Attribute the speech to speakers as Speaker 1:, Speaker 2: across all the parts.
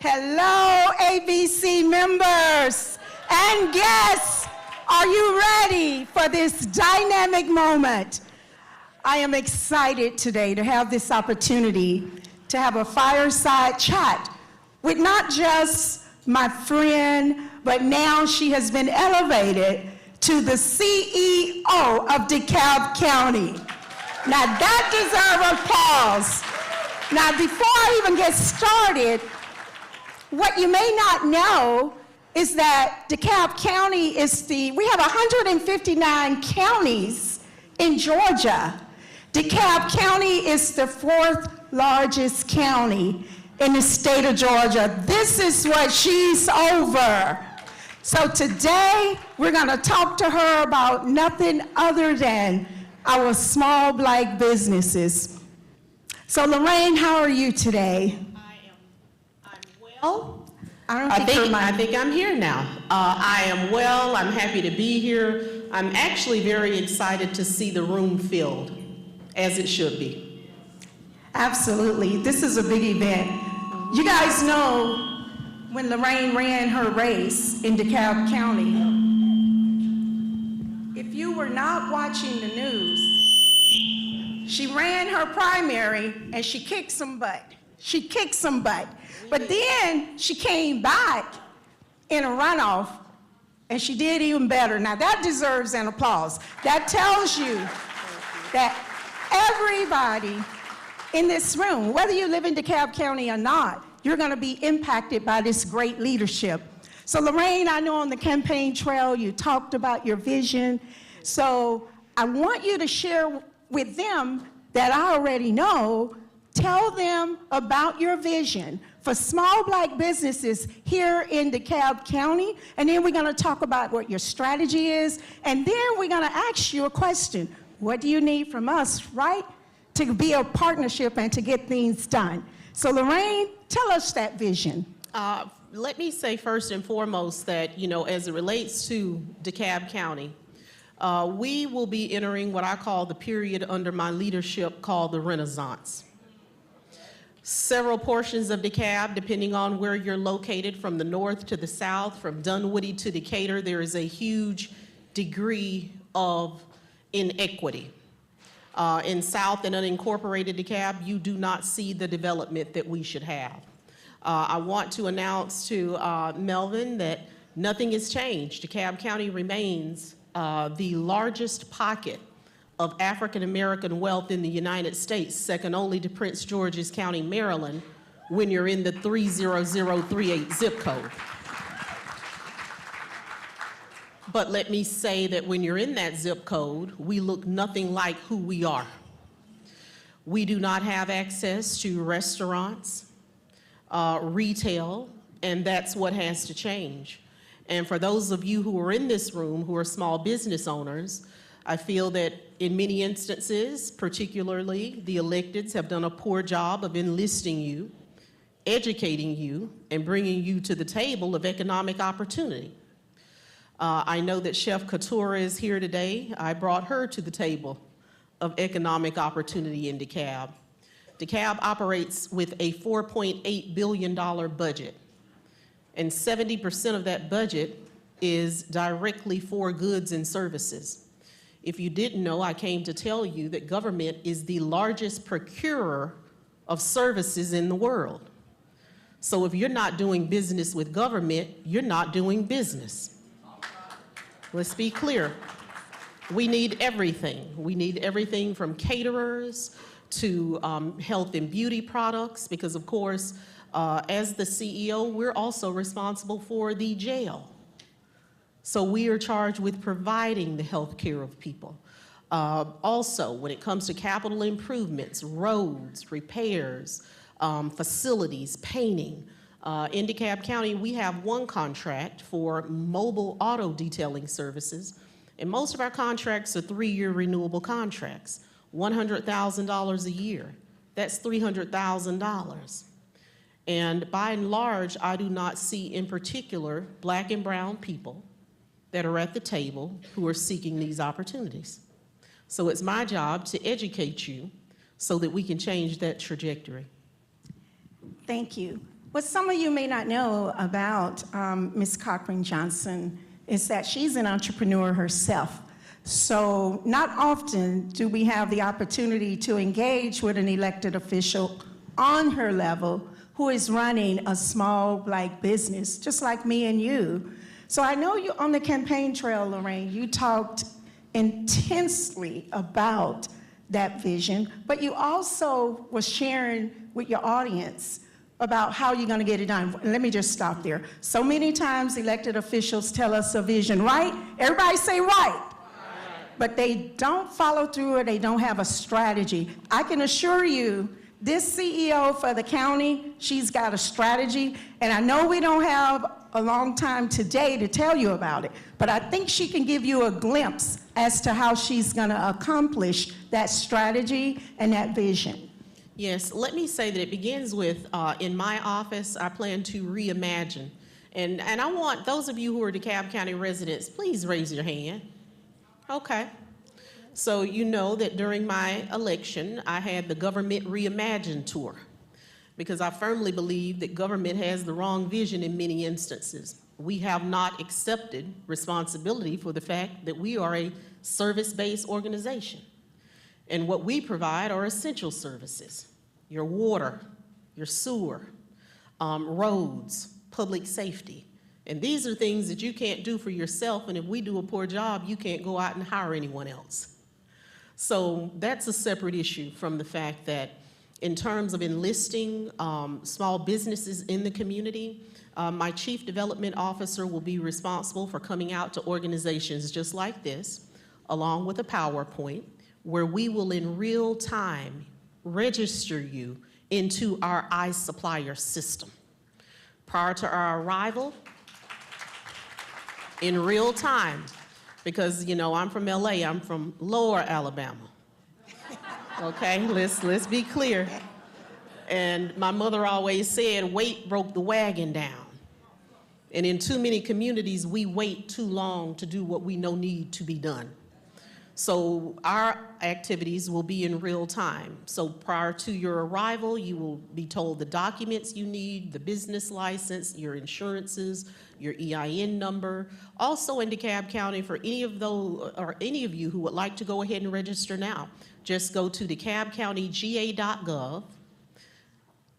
Speaker 1: Hello, ABC members and guests. Are you ready for this dynamic moment? I am excited today to have this opportunity to have a fireside chat with not just my friend, but now she has been elevated to the CEO of DeKalb County. Now that deserves applause. Now before I even get started, what you may not know is that DeKalb County is we have 159 counties in Georgia. DeKalb County is the 4th largest county in the state of Georgia. This is what she's over. So today, we're gonna talk to her about nothing other than our small Black businesses. So Lorraine, how are you today?
Speaker 2: I'm well.
Speaker 1: I
Speaker 2: think I'm here now. I am well. I'm happy to be here. I'm actually very excited to see the room filled, as it should be.
Speaker 1: Absolutely. This is a big event. You guys know when Lorraine ran her race in DeKalb County, if you were not watching the news, she ran her primary and she kicked some butt. She kicked some butt. But then she came back in a runoff and she did even better. Now that deserves an applause. That tells you that everybody in this room, whether you live in DeKalb County or not, you're gonna be impacted by this great leadership. So Lorraine, I know on the campaign trail you talked about your vision. So I want you to share with them that I already know. Tell them about your vision for small Black businesses here in DeKalb County, and then we're gonna talk about what your strategy is, and then we're gonna ask you a question. What do you need from us, right? To be a partnership and to get things done. So Lorraine, tell us that vision.
Speaker 2: Let me say first and foremost that, as it relates to DeKalb County, we will be entering what I call the period under my leadership called the Renaissance. Several portions of DeKalb, depending on where you're located, from the north to the south, from Dunwoody to Decatur, there is a huge degree of inequity. In South and unincorporated DeKalb, you do not see the development that we should have. I want to announce to Melvin that nothing has changed. DeKalb County remains the largest pocket of African American wealth in the United States, second only to Prince George's County, Maryland, when you're in the 30038 zip code. But let me say that when you're in that zip code, we look nothing like who we are. We do not have access to restaurants, retail, and that's what has to change. And for those of you who are in this room who are small business owners, I feel that in many instances, particularly the electeds, have done a poor job of enlisting you, educating you, and bringing you to the table of economic opportunity. I know that Chef Couture is here today. I brought her to the table of economic opportunity in DeKalb. DeKalb operates with a $4.8 billion budget, and 70% of that budget is directly for goods and services. If you didn't know, I came to tell you that government is the largest procurer of services in the world. So if you're not doing business with government, you're not doing business. Let's be clear. We need everything. We need everything from caterers to health and beauty products, because of course, as the CEO, we're also responsible for the jail. So we are charged with providing the health care of people. Also, when it comes to capital improvements, roads, repairs, facilities, painting, in DeKalb County, we have one contract for mobile auto detailing services, and most of our contracts are 3-year renewable contracts, $100,000 a year. That's $300,000. And by and large, I do not see in particular Black and brown people that are at the table who are seeking these opportunities. So it's my job to educate you so that we can change that trajectory.
Speaker 1: Thank you. What some of you may not know about Ms. Cochran-Johnson is that she's an entrepreneur herself. So not often do we have the opportunity to engage with an elected official on her level who is running a small Black business, just like me and you. So I know you on the campaign trail, Lorraine, you talked intensely about that vision, but you also was sharing with your audience about how you're going to get it done. Let me just stop there. So many times elected officials tell us a vision, right? Everybody say right. But they don't follow through or they don't have a strategy. I can assure you, this CEO for the county, she's got a strategy, and I know we don't have a long time today to tell you about it, but I think she can give you a glimpse as to how she's gonna accomplish that strategy and that vision.
Speaker 2: Yes, let me say that it begins with, in my office, I plan to reimagine. And I want those of you who are DeKalb County residents, please raise your hand. Okay. So you know that during my election, I had the Government Reimagine tour because I firmly believe that government has the wrong vision in many instances. We have not accepted responsibility for the fact that we are a service-based organization. And what we provide are essential services: your water, your sewer, roads, public safety. And these are things that you can't do for yourself, and if we do a poor job, you can't go out and hire anyone else. So that's a separate issue from the fact that in terms of enlisting small businesses in the community, my chief development officer will be responsible for coming out to organizations just like this, along with a PowerPoint, where we will in real time register you into our iSupplier system. Prior to our arrival, in real time, because you know I'm from LA, I'm from Lower Alabama. Okay, let's be clear. And my mother always said, weight broke the wagon down. And in too many communities, we wait too long to do what we know need to be done. So our activities will be in real time. So prior to your arrival, you will be told the documents you need, the business license, your insurances, your EIN number. Also in DeKalb County, for any of those or any of you who would like to go ahead and register now, just go to DeKalbCountyGA.gov.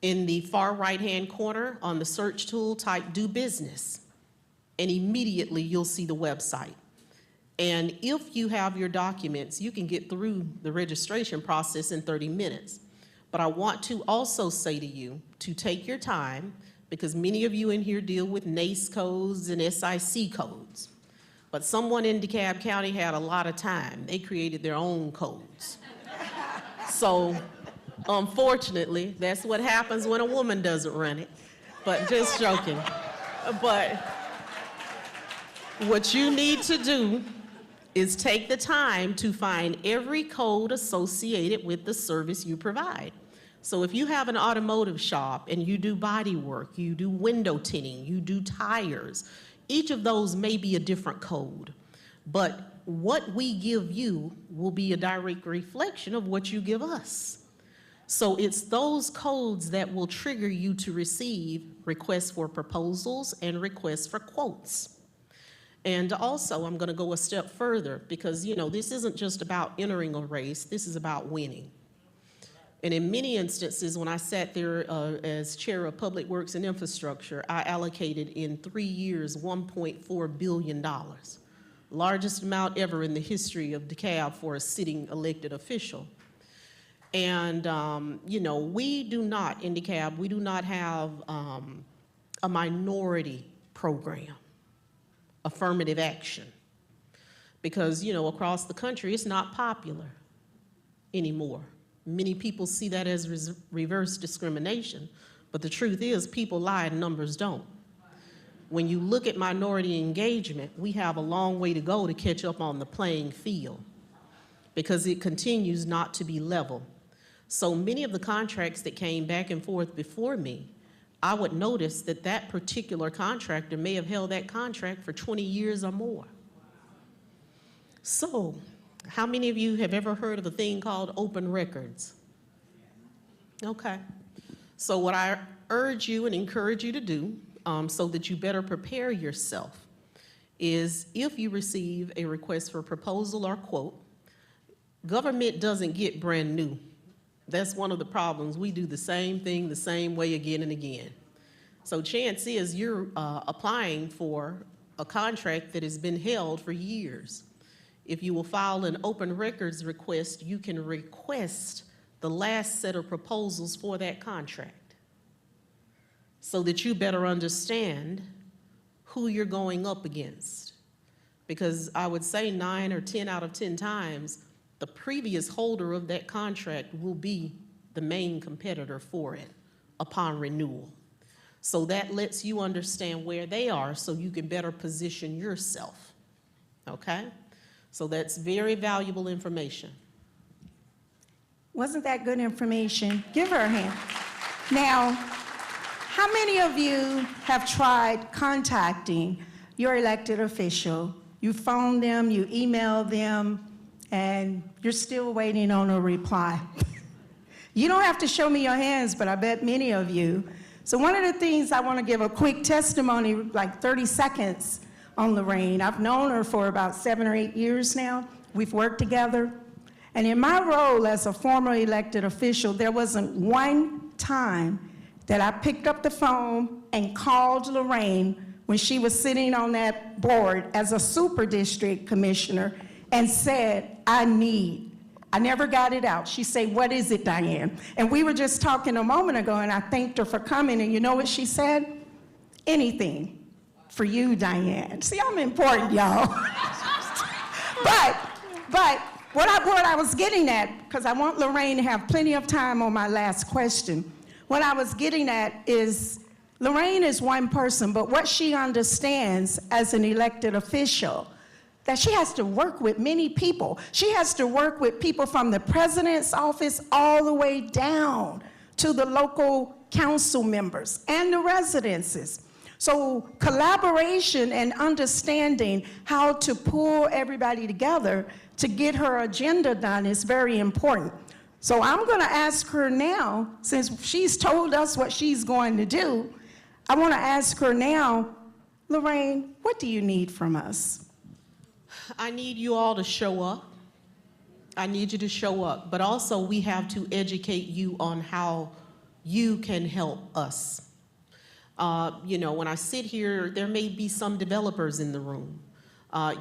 Speaker 2: In the far right-hand corner on the search tool, type "do business," and immediately you'll see the website. And if you have your documents, you can get through the registration process in 30 minutes. But I want to also say to you to take your time, because many of you in here deal with NACE codes and SIC codes. But someone in DeKalb County had a lot of time. They created their own codes. So unfortunately, that's what happens when a woman doesn't run it. But just joking. But what you need to do is take the time to find every code associated with the service you provide. So if you have an automotive shop and you do body work, you do window tinting, you do tires, each of those may be a different code. But what we give you will be a direct reflection of what you give us. So it's those codes that will trigger you to receive requests for proposals and requests for quotes. And also, I'm going to go a step further because, you know, this isn't just about entering a race, this is about winning. And in many instances, when I sat there as chair of Public Works and Infrastructure, I allocated in 3 years $1.4 billion, largest amount ever in the history of DeKalb for a sitting elected official. And, you know, we do not, in DeKalb, we do not have a minority program. Affirmative action, because you know across the country it's not popular anymore. Many people see that as reverse discrimination, but the truth is people lie and numbers don't. When you look at minority engagement, we have a long way to go to catch up on the playing field because it continues not to be level. So many of the contracts that came back and forth before me, I would notice that that particular contractor may have held that contract for 20 years or more. So, how many of you have ever heard of a thing called open records? Okay. So what I urge you and encourage you to do so that you better prepare yourself is if you receive a request for proposal or quote, government doesn't get brand new. That's one of the problems. We do the same thing the same way again and again. So chance is you're applying for a contract that has been held for years. If you will file an open records request, you can request the last set of proposals for that contract so that you better understand who you're going up against. Because I would say 9 or 10 out of 10 times, the previous holder of that contract will be the main competitor for it upon renewal. So that lets you understand where they are so you can better position yourself, okay? So that's very valuable information.
Speaker 1: Wasn't that good information? Give her a hand. Now, how many of you have tried contacting your elected official? You phoned them, you emailed them, and you're still waiting on a reply. You don't have to show me your hands, but I bet many of you. So one of the things I want to give a quick testimony, like 30 seconds on Lorraine. I've known her for about 7 or 8 years now. We've worked together. And in my role as a former elected official, there wasn't one time that I picked up the phone and called Lorraine when she was sitting on that board as a super district commissioner and said, I never got it out. She said, what is it, Diane? And we were just talking a moment ago, and I thanked her for coming, and you know what she said? Anything for you, Diane. See, I'm important, y'all. but what I was getting at, because I want Lorraine to have plenty of time on my last question, what I was getting at is Lorraine is one person, but what she understands as an elected official, that she has to work with many people. She has to work with people from the president's office all the way down to the local council members and the residences. So collaboration and understanding how to pull everybody together to get her agenda done is very important. So I'm going to ask her now, since she's told us what she's going to do, I want to ask her now, Lorraine, what do you need from us?
Speaker 2: I need you all to show up. I need you to show up, but also we have to educate you on how you can help us. You know, when I sit here, there may be some developers in the room.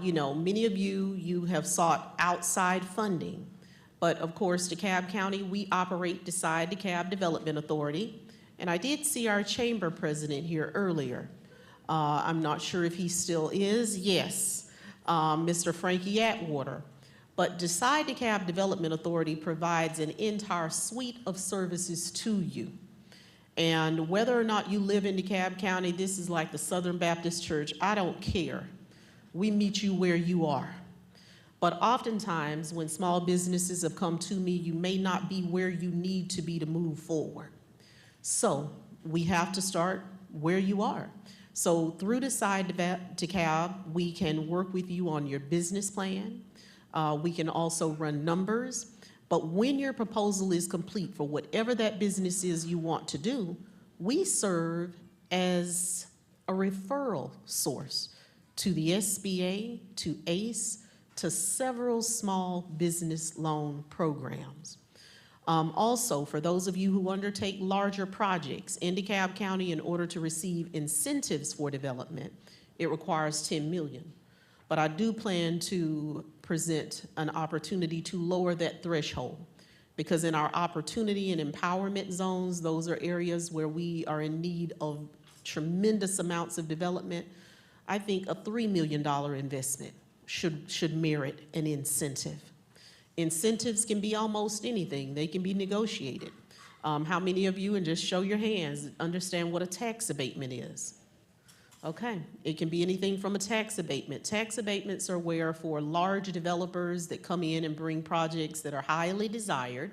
Speaker 2: You know, many of you have sought outside funding, but of course, DeKalb County, we operate Decide DeKalb Development Authority, and I did see our chamber president here earlier. I'm not sure if he still is. Yes. Mr. Frankie Atwater. But Decide DeKalb Development Authority provides an entire suite of services to you. And whether or not you live in DeKalb County, this is like the Southern Baptist Church, I don't care. We meet you where you are. But oftentimes when small businesses have come to me, you may not be where you need to be to move forward. So we have to start where you are. So through Decide DeKalb, we can work with you on your business plan. We can also run numbers. But when your proposal is complete for whatever that business is you want to do, we serve as a referral source to the SBA, to ACE, to several small business loan programs. Also, for those of you who undertake larger projects in DeKalb County, in order to receive incentives for development, it requires $10 million. But I do plan to present an opportunity to lower that threshold, because in our opportunity and empowerment zones, those are areas where we are in need of tremendous amounts of development. I think a $3 million investment should merit an incentive. Incentives can be almost anything. They can be negotiated. How many of you, and just show your hands, understand what a tax abatement is? Okay, it can be anything from a tax abatement. Tax abatements are where for large developers that come in and bring projects that are highly desired,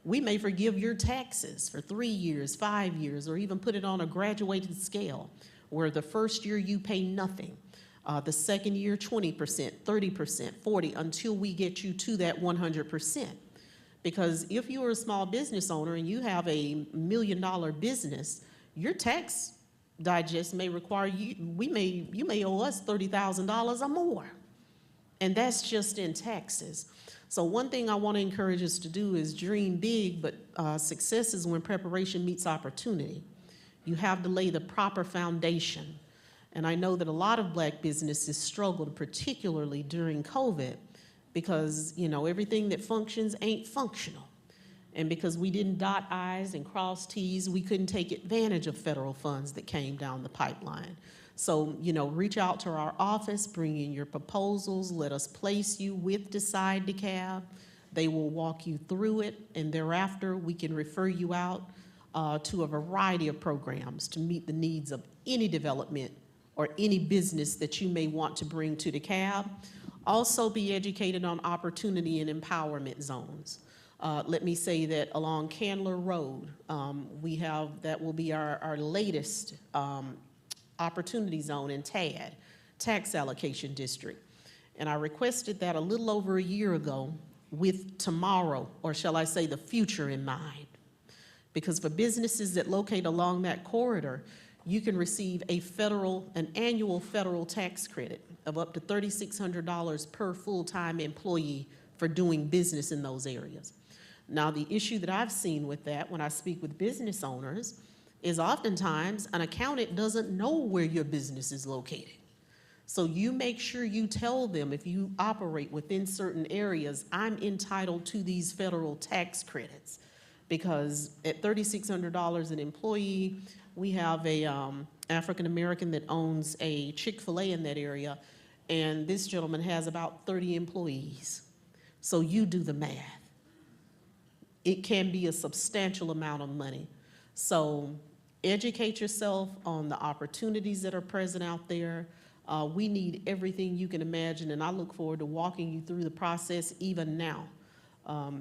Speaker 2: we may forgive your taxes for 3 years, 5 years, or even put it on a graduated scale where the first year you pay nothing. The second year, 20%, 30%, 40%, until we get you to that 100%. Because if you're a small business owner and you have a $1 million business, your tax digest may require you may owe us $30,000 or more. And that's just in taxes. So one thing I want to encourage us to do is dream big, but success is when preparation meets opportunity. You have to lay the proper foundation. And I know that a lot of Black businesses struggled, particularly during COVID, because, you know, everything that functions ain't functional. And because we didn't dot I's and cross T's, we couldn't take advantage of federal funds that came down the pipeline. So, you know, reach out to our office, bring in your proposals, let us place you with Decide DeKalb. They will walk you through it, and thereafter we can refer you out to a variety of programs to meet the needs of any development or any business that you may want to bring to DeKalb. Also be educated on opportunity and empowerment zones. Let me say that along Candler Road, that will be our latest opportunity zone in TAD, Tax Allocation District. And I requested that a little over a year ago with tomorrow, or shall I say the future in mind. Because for businesses that locate along that corridor, you can receive an annual federal tax credit of up to $3,600 per full-time employee for doing business in those areas. Now, the issue that I've seen with that when I speak with business owners is oftentimes an accountant doesn't know where your business is located. So you make sure you tell them, if you operate within certain areas, I'm entitled to these federal tax credits. Because at $3,600 an employee, we have a African-American that owns a Chick-fil-A in that area, and this gentleman has about 30 employees. So you do the math. It can be a substantial amount of money. So educate yourself on the opportunities that are present out there. We need everything you can imagine, and I look forward to walking you through the process even now.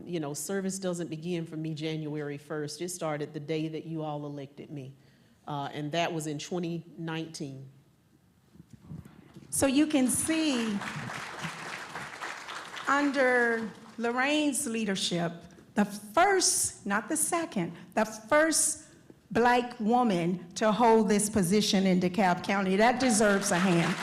Speaker 2: You know, service doesn't begin for me January 1st. It started the day that you all elected me, and that was in 2019.
Speaker 1: So you can see, under Lorraine's leadership, the first, not the second, the first Black woman to hold this position in DeKalb County. That deserves a hand.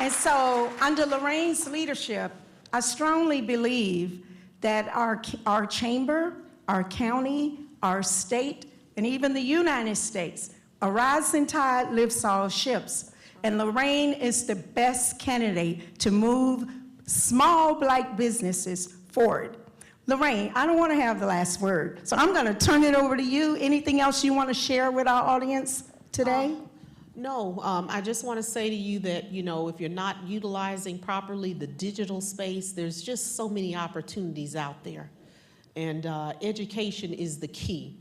Speaker 1: And so, under Lorraine's leadership, I strongly believe that our chamber, our county, our state, and even the United States, a rising tide lifts all ships. And Lorraine is the best candidate to move small Black businesses forward. Lorraine, I don't want to have the last word, so I'm going to turn it over to you. Anything else you want to share with our audience today?
Speaker 2: No, I just want to say to you that, you know, if you're not utilizing properly the digital space, there's just so many opportunities out there. And education is the key.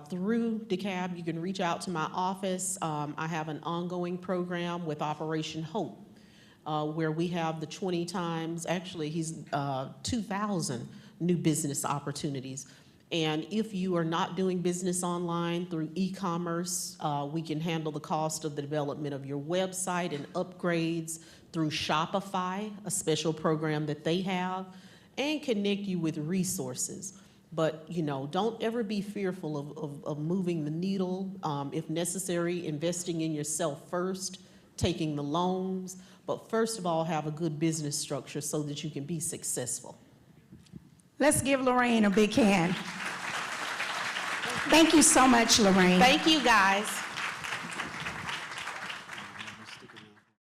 Speaker 2: Through DeKalb, you can reach out to my office. I have an ongoing program with Operation Hope, where we have the 20 times, actually 2,000 new business opportunities. And if you are not doing business online through e-commerce, we can handle the cost of the development of your website and upgrades through Shopify, a special program that they have, and connect you with resources. But, you know, don't ever be fearful of moving the needle. If necessary, investing in yourself first, taking the loans, but first of all, have a good business structure so that you can be successful.
Speaker 1: Let's give Lorraine a big hand. Thank you so much, Lorraine.
Speaker 2: Thank you, guys.